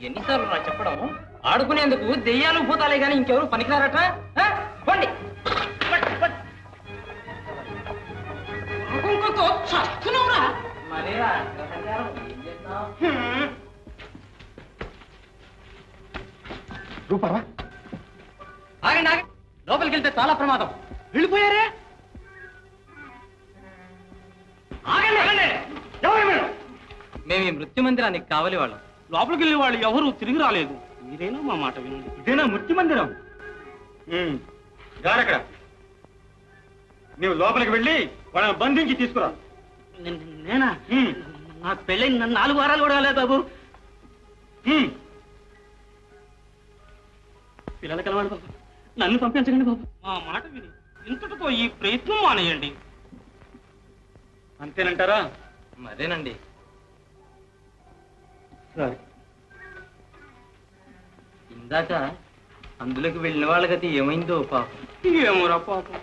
ఎన్నిసార్లు రా చెప్పడం? ఆడుకునేందుకు దెయ్యాలు భూతాలే గాని ఇంకెవరు పనికిరారట. పండి మరేరా రూపారా ఆగండి ఆగండి, లోపలికి వెళ్తే చాలా ప్రమాదం. వెళ్ళిపోయారే? ఆగండి ఆగండి, ఎవరు మీరు? మేము ఈ మృత్యు మందిరానికి కావలి వాళ్ళం. లోపలికి వెళ్ళే వాళ్ళు ఎవరు తిరిగి రాలేదు. మీరేనా మా మాట వినండి. ఇదేనా మృత్యు మందిరం? జారక్కడ నీవు లోపలికి వెళ్ళి వాళ్ళని బంధించి తీసుకురా. నేనా? నాకు పెళ్ళి 4 వారాలు కూడా కాలేదు బాబు. పిల్లలు కలవాలి బాబు, నన్ను పంపించకండి బాబు. మా మాట విని ఇంతటితో ఈ ప్రయత్నం మానేయండి. అంతేనంటారా? మరేనండి. సరే. ఇందాక అందులోకి వెళ్ళిన వాళ్ళకైతే ఏమైందో పాపం. ఏమోరా పాపం.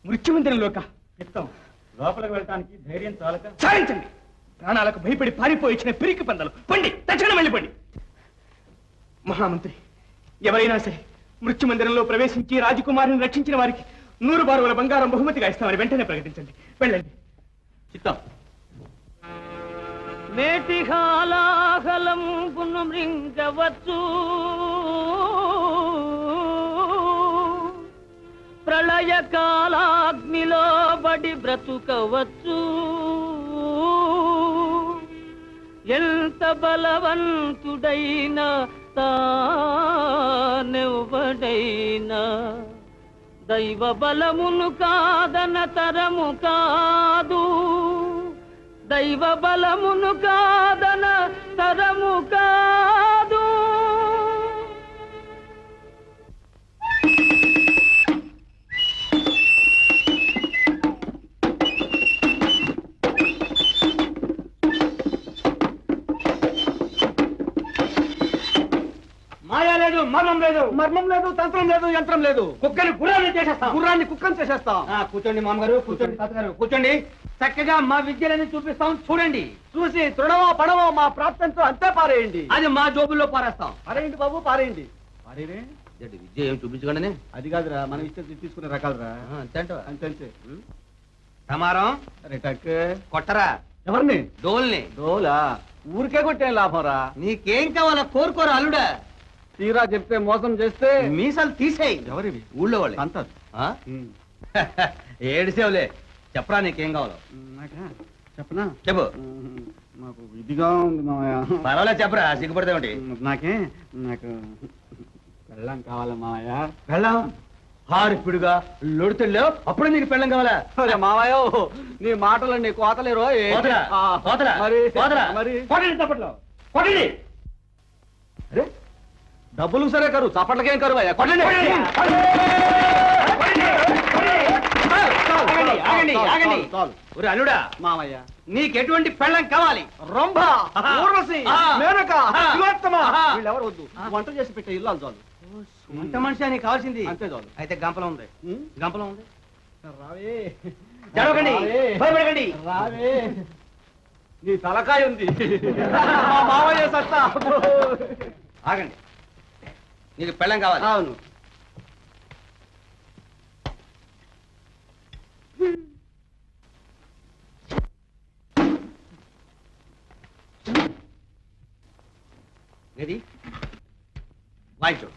మృత్యు మందిరంలోక చెప్తాం. లోపలికి వెళ్ళటానికి ధైర్యం చాలక సాధించండి. ప్రాణాలకు భయపడి పారిపోయించిన పిరికి పందలు పండి, తక్షణం వెళ్ళిపోండి. మహామంత్రి, ఎవరైనా సరే మృత్యు మందిరంలో ప్రవేశించి రాజకుమారిని రక్షించిన వారికి 100 బారుల బంగారం బహుమతిగా ఇస్తామని వెంటనే ప్రకటించండి. వెళ్ళండి. చిత్తం. మేటి హాలాహలం పునమృంగవచ్చు, ప్రళయ కాలాగ్నిలో బడి బ్రతుకవచ్చు, ఎంత బలవంతుడైనా తానెవ్వడైనా దైవ బలమును కాదన తరము కాదు, దైవ బలమును కాదన తరము కాదు. మాయా లేదు, మర్మం లేదు, మర్మం లేదు, తంత్రం లేదు, యంత్రం లేదు. కుక్కని గుర్రాన్ని చేసేస్తాం, గుర్రాన్ని కుక్కని చేసేస్తాం. కూర్చోండి మామగారు, కూర్చోండి తాతగారు, కూర్చోండి. చక్కగా మా విద్యలని చూపిస్తాం, చూడండి. చూసి తృణమో పడవో మా ప్రాప్తంతో అంతే పారేయండి. అది మా జోబుల్లో పారేస్తాం. పారేయండి బాబు, పారేయండి. పారేరే విద్య ఏం చూపించకండి. అది కాదురా, మనం ఇష్టం తీసుకునే రకాలరా. అంతే అంట. అంతే అంతే. సమారం రిటక్ కొట్టరా. ఎవరిని? డోల్ని. డోలా ఊరికే కొట్టే లాభం రా. నీకేం కావాలా కోరుకోరు అల్లుడా. తీరా చెప్తే మోసం చేస్తే మీసాలు తీసేయి. ఎవరివి? ఊళ్ళో వాళ్ళు అంటారు. ఏడిసేవులే. చెప్పరా నీకేం కావాలో. చెప్పనా? చెప్పు. నాకు ఇదిగా ఉంది మామయ్య. పర్వాలేదు చెప్పరా, సిగ్గుపడితే ఒకటి. నాకు పెళ్ళం కావాలి మామయ్య. పెళ్ళం? హారిపిడుగా లొడుతుల్లో అప్పుడే నీకు పెళ్ళం కావాలా? మామయ్య, నీ మాటలు నీ కోతలేరు. కొట్టండి. అరే డబ్బులు సరే కరు, చప్పట్లకేం కరువు. కొట్టండి. అల్లుడా మామయ్య, నీకెటువంటి పెళ్ళం కావాలి? రంభ, ఊర్వశి, మేనక, తిలోత్తమ వీళ్ళెవరు వద్దు. వంట చేసి పెట్టే ఇల్లు చాలు. వంట మనిషి నీకు కావాల్సింది అంతే చాలు. అయితే గంపలం ఉంది. గంపలం ఉంది. రావే, జరగండి, భయపడకండి. రావే. నీ తలకాయ ఉంది. మా మామయ్య సత్తా. ఆగండి. నీకు పెళ్ళం కావాలి? అవును. ఏది వాయించు.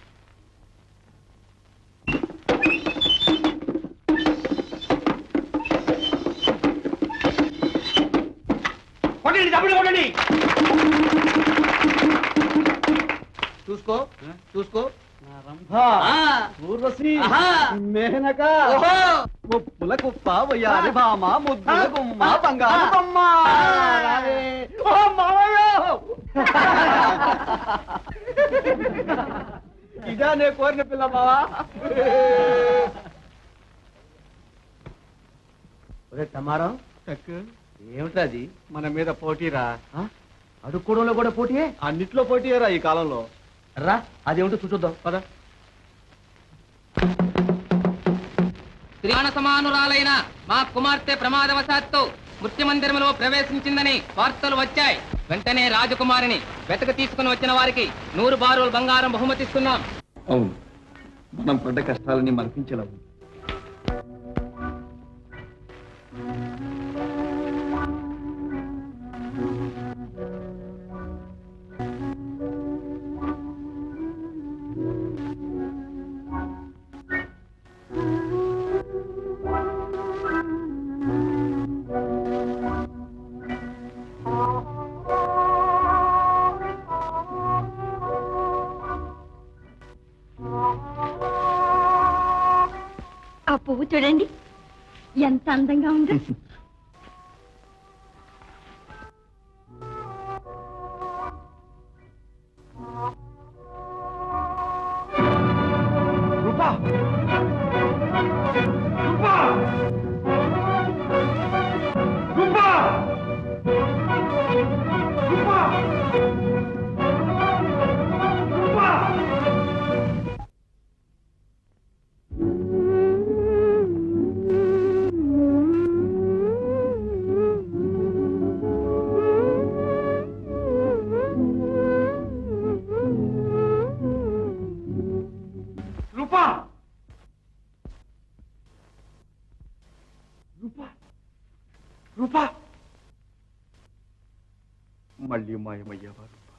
కొట్టండి, డబ్బులు కొట్టండి. చూసుకో చూసుకో. రంభ, ఊర్వశి, మేనక, ముప్పుల కుప్ప, వయ్యారి భామ, ముద్దుల గుమ్మ, బంగారు బొమ్మ. ఓ మామయ్య, ఇదా నే కోరిన పిల్ల బావా. సమారం ఏమిటా అది? మన మీద పోటీరా. అడుక్కోవడంలో కూడా పోటీయే? అన్నిట్లో పోటీయరా ఈ కాలంలో. రా, అదేమిటో చూద్దాం పద. త్రిమాణ సమానురాలైన మా కుమార్తె ప్రమాదవశాత్తు మృత్యుమందిరంలో ప్రవేశించిందని వార్తలు వచ్చాయి. వెంటనే రాజకుమారిని వెతక తీసుకుని వచ్చిన వారికి 100 బారులు బంగారం బహుమతిస్తున్నాం. అవును, మనం పడ్డ కష్టాలని మరిపించలేము. ఆ పువ్వు చూడండి ఎంత అందంగా ఉందో. రూపా రూపా రూపా రూపా రూపా రూపా రూపా రూపా మళ్ళీ మాయమయ్యావా రూపా?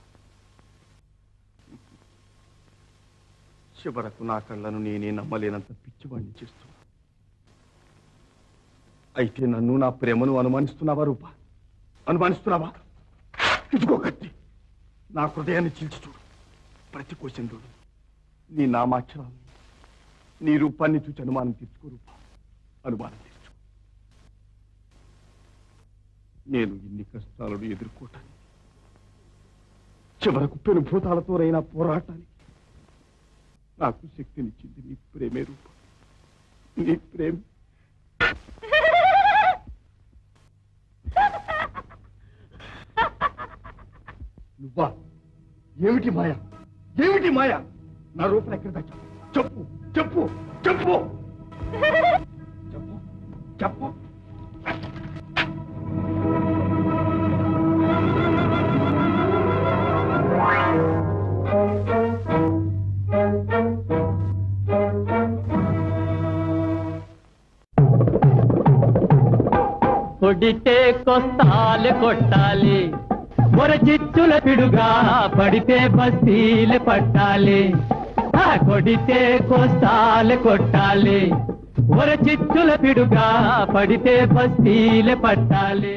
చివరకు నా కళ్ళను నేనే నమ్మలేనంత పిచ్చివాణ్ణి చేస్తున్నా. అయితే నన్ను నా ప్రేమను అనుమానిస్తున్నావా రూపా? అనుమానిస్తున్నావా? ఇదిగో కత్తి, నా హృదయాన్ని చీల్చి చూడు. ప్రతి కోశంలో నీ నామాక్షరాలు, నీ రూపాన్ని చూసి అనుమానం తీర్చుకో రూపా. అనుమానం తీర్చు. నేను ఇన్ని కష్టాలను ఎదుర్కోవటానికి, చివరకు పెనుభూతాలతోనైనా పోరాటానికి నాకు శక్తినిచ్చింది నీ ప్రేమే రూపా. నీ ప్రేమ. నువ్వా? ఏమిటి మాయ? ఏమిటి మాయ? నా రూపం ఎక్కడ దాచావు? చెప్పు చెప్పు చెప్పు చెప్పు చెప్పు. కొడితే కొస్తాలు కొట్టాలి, చిచ్చుల పిడుగా పడితే బస్తీలు పట్టాలి. కొడితే కొస్తాలు కొట్టాలి, చిచ్చుల పిడుగా పడితే బస్తీలు పట్టాలి.